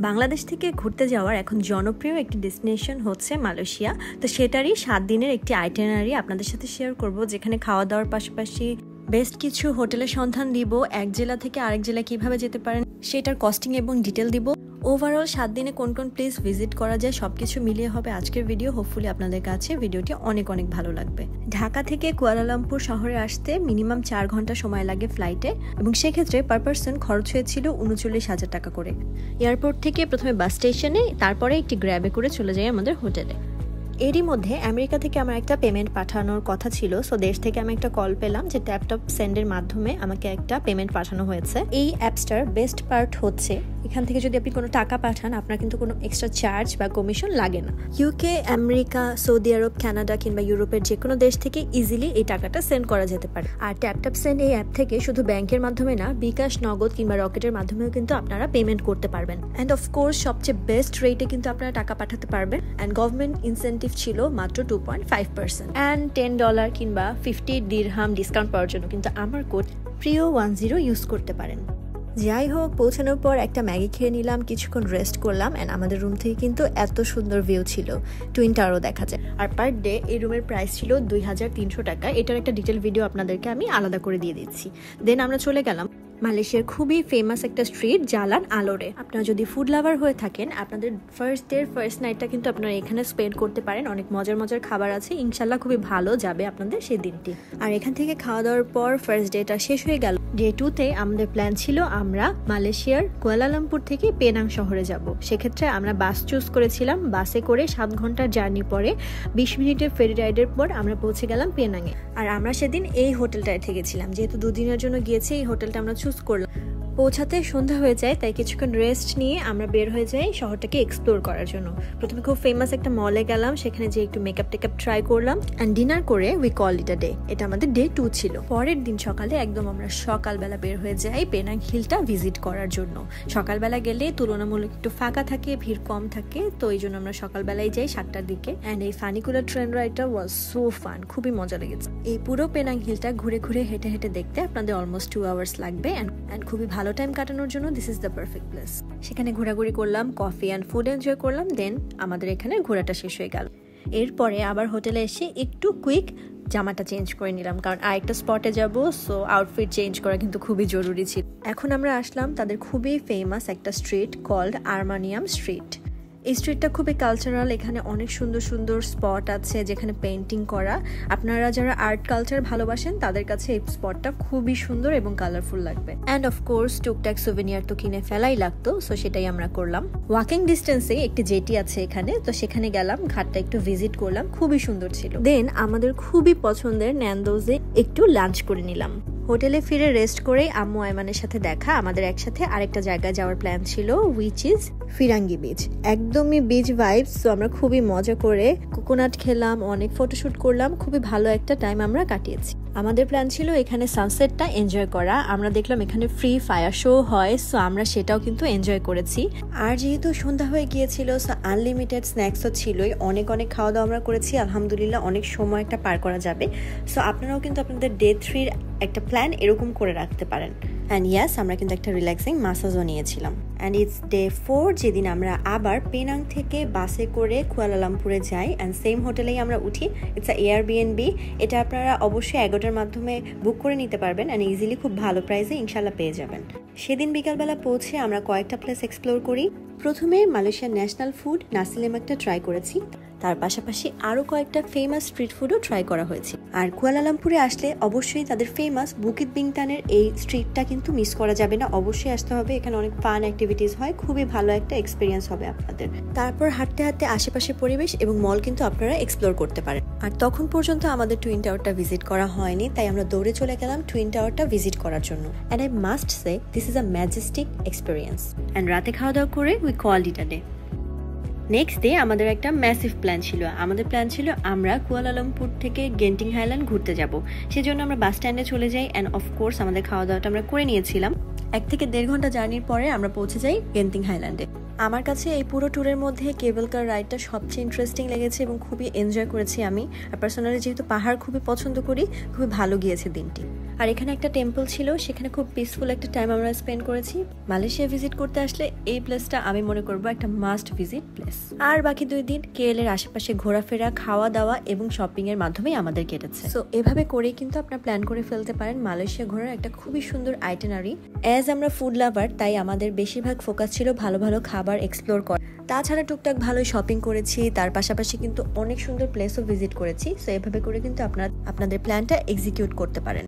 বাংলাদেশ থেকে ঘুরতে যাওয়ার এখন জনপ্রিয় একটি ডেস্টিনেশন হচ্ছে মালয়েশিয়া। তো সেটারই 7 দিনের একটি আইটিনারি আপনাদের সাথে শেয়ার করব, যেখানে খাওয়া দাওয়ার পাশাপাশি বেস্ট কিছু হোটেলের সন্ধান দিব, এক জেলা থেকে আরেক জেলা কিভাবে যেতে পারেন সেটার কস্টিং এবং ডিটেল দিব। ওভারঅল 7 দিনে কোন কোন প্লেস ভিজিট করা যায় সবকিছু মিলিয়ে হবে আজকের ভিডিও। হোপফুলি আপনাদের কাছে ভিডিওটি অনেক অনেক ভালো লাগবে। ঢাকা থেকে কুয়ালালামপুর শহরে আসতে মিনিমাম 4 ঘন্টা সময় লাগে ফ্লাইটে, এবং সেক্ষেত্রে পার পার্সন খরচ হয়েছিল 39,000 টাকা করে। এয়ারপোর্ট থেকে প্রথমে বাস স্টেশনে, তারপরে একটি গ্র্যাবে করে চলে যাই আমাদের হোটেলে। এরই মধ্যে আমেরিকা থেকে আমার একটা পেমেন্ট পাঠানোর কথা ছিল, সো দেশ থেকে আমি একটা কল পেলাম যে ট্যাপটপ সেন্ডের মাধ্যমে আমাকে একটা পেমেন্ট পাঠানো হয়েছে। এই অ্যাপসটার বেস্ট পার্ট হচ্ছে এখান থেকে যদি আপনি কোনো টাকা পাঠান আপনার কিন্তু কোনো এক্সট্রা চার্জ বা কমিশন লাগে না। ইউকে, আমেরিকা, সৌদি আরব, কানাডা কিংবা ইউরোপের যে কোনো দেশ থেকে ইজিলি এই টাকাটা সেন্ড করা যেতে পারে। আর ট্যাপটপ সেন্ড এই অ্যাপ থেকে শুধু ব্যাংকের মাধ্যমে না, বিকাশ, নগদ কিংবা রকেটের মাধ্যমেও কিন্তু আপনারা পেমেন্ট করতে পারবেন। অ্যান্ড অফকোর্স সবচেয়ে বেস্ট রেটে কিন্তু আপনারা টাকা পাঠাতে পারবেন। অ্যান্ড গভর্নমেন্ট ইনসেন্টিভ ছিল মাত্র 2.5%। অ্যান্ড $10 কিংবা 50 দিরহাম ডিসকাউন্ট পাওয়ার জন্য কিন্তু আমার কোড PRIO10 ইউজ করতে পারেন। যাই হোক, পৌঁছানোর পর একটা ম্যাগি খেয়ে নিলাম, কিছুক্ষণ রেস্ট করলাম। অ্যান্ড আমাদের রুম থেকে কিন্তু এত সুন্দর ভিউ ছিল, টুইন টাওয়ারও দেখা যায়। আর পার ডে এই রুমের প্রাইস ছিল 2300 টাকা। এটার একটা ডিটেল ভিডিও আপনাদেরকে আমি আলাদা করে দিয়ে দিচ্ছি। দেন আমরা চলে গেলাম মালয়েশিয়ার খুবই ফেমাস একটা স্ট্রিট জালান আলোরে। আপনারা যদি ফুড লাভার হয়ে থাকেন, আপনাদের ফার্স্ট ডে ফার্স্ট নাইটটা কিন্তু আপনারা এখানে স্পেন্ড করতে পারেন। অনেক মজার মজার খাবার আছে, ইনশাল্লাহ খুবই ভালো যাবে আপনাদের সেই দিনটি। আর এখান থেকে খাওয়া দাওয়ার পর ফার্স্ট ডেটা শেষ হয়ে গেল। ডে 2তে আমাদের প্ল্যান ছিল আমরা মালয়েশিয়ার কুয়ালালামপুর থেকে পেনাং শহরে যাব। সেক্ষেত্রে আমরা বাস চুজ করেছিলাম। বাসে করে 7 ঘন্টার জার্নি পরে 20 মিনিটের ফেরি রাইডের পর আমরা পৌঁছে গেলাম পেনাংয়ে। আর আমরা সেদিন এই হোটেলটায় থেকেছিলাম, যেহেতু 2 দিনের জন্য গিয়েছি এই হোটেলটা আমরা চুজ করলাম। পৌঁছাতে সন্ধ্যা হয়ে যায়, তাই কিছুক্ষণ রেস্ট নিয়ে আমরা বের হয়ে যাই শহরটাকে এক্সপ্লোর করার জন্য। প্রথমে খুব ফেমাস একটা মলে গেলাম, সেখানে যে একটু মেকআপ টেকআপ ট্রাই করলাম অ্যান্ড ডিনার করে we call it a day. এটা আমাদের ডে 2 ছিল। পরের দিন সকালে একদম আমরা সকালবেলা বের হয়ে যাই পেনাং হিলটা ভিজিট করার জন্য। সকালবেলা গেলে তুলনামূলক একটু ফাঁকা থাকে, ভিড় কম থাকে, তো এই জন্য আমরা সকালবেলায় যাই 7টার দিকে। অ্যান্ড এই funicular train রাইডটা was so fun, খুবই মজা লেগেছে। এই পুরো পেনাং হিলটা ঘুরে ঘুরে হেঁটে হেঁটে দেখতে আপনাদের অলমোস্ট 2 আওয়ার্স লাগবে। অ্যান্ড খুবই ভালো টাইম কাটানোর জন্য this is the perfect place. সেখানে ঘোরাঘুরি করলাম, কফি অ্যান্ড ফুড এনজয় করলাম। দেন আমাদের এখানে ঘোরাটা শেষ হয়ে গেল। এরপরে আবার হোটেলে এসে একটু কুইক জামাটা চেঞ্জ করে নিলাম, কারণ আরেকটা স্পটে যাব, সো আউটফিট চেঞ্জ করা কিন্তু খুবই জরুরি ছিল। এখন আমরা আসলাম তাদের খুবই ফেমাস একটা স্ট্রিট কল্ড আর্মানিয়াম স্ট্রিট। এই স্ট্রিটটা খুবই কালচারাল, এখানে অনেক সুন্দর সুন্দর স্পট আছে যেখানে পেন্টিং করা। আপনারা যারা আর্ট কালচার ভালোবাসেন তাদের কাছে এই স্পটটা খুবই সুন্দর এবং কালারফুল লাগবে। অ্যান্ড অফকোর্স টুকটাক সুভেনিয়ার তো কিনে ফেলাই লাগতো, সো সেটাই আমরা করলাম। ওয়াকিং ডিস্টেন্সে একটি জেটি আছে এখানে, তো সেখানে গেলাম, ঘাটটা একটু ভিজিট করলাম, খুবই সুন্দর ছিল। দেন আমাদের খুবই পছন্দের ন্যান্দোজে একটু লাঞ্চ করে নিলাম। হোটেলে ফিরে রেস্ট করেই আম্মু আয়মানের সাথে দেখা। আমাদের একসাথে আরেকটা জায়গায় যাওয়ার প্ল্যান ছিল, হুইচ ইজ ফিরাঙ্গি বিচ। একদমই বিচ ভাইবস, তো আমরা খুবই মজা করে কোকোনাট খেলাম, অনেক ফটোশুট করলাম, খুবই ভালো একটা টাইম আমরা কাটিয়েছি। আমাদের প্ল্যান ছিল এখানে সানসেটটা এনজয় করা। আমরা দেখলাম এখানে ফ্রি ফায়ার শো হয়, সো আমরা সেটাও কিন্তু এনজয় করেছি। আর যেহেতু সন্ধ্যা হয়ে গিয়েছিল, সো আনলিমিটেড স্ন্যাক্সও ছিলই, অনেক অনেক খাওয়া দাওয়া আমরা করেছি। আলহামদুলিল্লাহ অনেক সময় একটা পার করা যাবে। সো আপনারাও কিন্তু আপনাদের ডে 3 একটা প্ল্যান এরকম করে রাখতে পারেন। অ্যান্ড ইয়াস, আমরা কিন্তু একটা রিল্যাক্সিং ম্যাসাজও নিয়েছিলাম। অ্যান্ড ইটস ডে 4, যেদিন আমরা আবার পেনাং থেকে বাসে করে কুয়ালালামপুরে যাই। অ্যান্ড সেম হোটেলেই আমরা উঠি। It's a Airbnb. এটা আপনারা অবশ্যই অ্যাগোটার মাধ্যমে বুক করে নিতে পারবেন অ্যান্ড ইজিলি খুব ভালো প্রাইসে ইনশাল্লাহ পেয়ে যাবেন। সেদিন বিকালবেলা পৌঁছে আমরা কয়েকটা প্লেস এক্সপ্লোর করি। প্রথমে মালয়েশিয়ার ন্যাশনাল ফুড নাসিলেমাকটা ট্রাই করেছি, তার পাশাপাশি আরও কয়েকটা ফেমাস স্ট্রিট ফুডও ট্রাই করা হয়েছে। আর কুয়ালালামপুরে আসলে অবশ্যই তাদের ফেমাস বুকিত বিংটানের এই স্ট্রিটটা কিন্তু মিস করা যাবে না, অবশ্যই আসতে হবে। এখানে অনেক ফান অ্যাক্টিভিটিস হয়, খুবই ভালো একটা এক্সপিরিয়েন্স হবে আপনাদের। তারপর হাঁটতে হাঁটতে আশেপাশের পরিবেশ এবং মল কিন্তু আপনারা এক্সপ্লোর করতে পারেন। আর তখন পর্যন্ত আমাদের টুইন টাওয়ারটা ভিজিট করা হয়নি, তাই আমরা দৌড়ে চলে গেলাম টুইন টাওয়ারটা ভিজিট করার জন্য। And I must say this is a Majestic experience. And রাতে খাওয়া দাওয়া করে we called it a day. Next day আমাদের একটা ম্যাসিভ প্ল্যান ছিল। আমাদের প্ল্যান ছিল আমরা কুয়ালালামপুর থেকে গেন্টিং হাইল্যান্ড ঘুরতে যাব। সেজন্য আমরা বাস স্ট্যান্ডে চলে যাই। অ্যান্ড অফকোর্স আমাদের খাওয়া দাওয়াটা আমরা করে নিয়েছিলাম। 1 থেকে 1.5 ঘন্টা জার্নির পরে আমরা পৌঁছে যাই গেন্টিং হাইল্যান্ডে। আমার কাছে এই পুরো ট্যুরের মধ্যে কেবল কার রাইডটা সবচেয়ে ইন্টারেস্টিং লেগেছে এবং খুবই এনজয় করেছি আমি। আর পার্সোনালি যেহেতু পাহাড় খুবই পছন্দ করি, খুবই ভালো গিয়েছে দিনটি। আর এখানে একটা টেম্পল ছিল, সেখানে খুব পিসফুল একটা টাইম আমরা স্পেন্ড করেছি। মালয়েশিয়া ভিজিট করতে আসলে এই প্লেসটা আমি মনে করবো একটা মাস্ট ভিজিট প্লেস। আর বাকি 2 দিন KL এর আশেপাশে ঘোরাফেরা, খাওয়া দাওয়া এবং শপিং এর মাধ্যমেই আমাদের কেটেছে। সো এভাবে করেই কিন্তু আপনারা প্ল্যান করে ফেলতে পারেন মালয়েশিয়া ঘোরার একটা খুবই সুন্দর আইটেনারি। অ্যাজ আমরা ফুড লাভার, তাই আমাদের বেশিরভাগ ফোকাস ছিল ভালো ভালো খাবার এক্সপ্লোর করা। তাছাড়া টুকটাক ভালোই শপিং করেছি, তার পাশাপাশি কিন্তু অনেক সুন্দর প্লেসও ভিজিট করেছি। সো এভাবে করে কিন্তু আপনাদের প্ল্যানটা এক্সিকিউট করতে পারেন।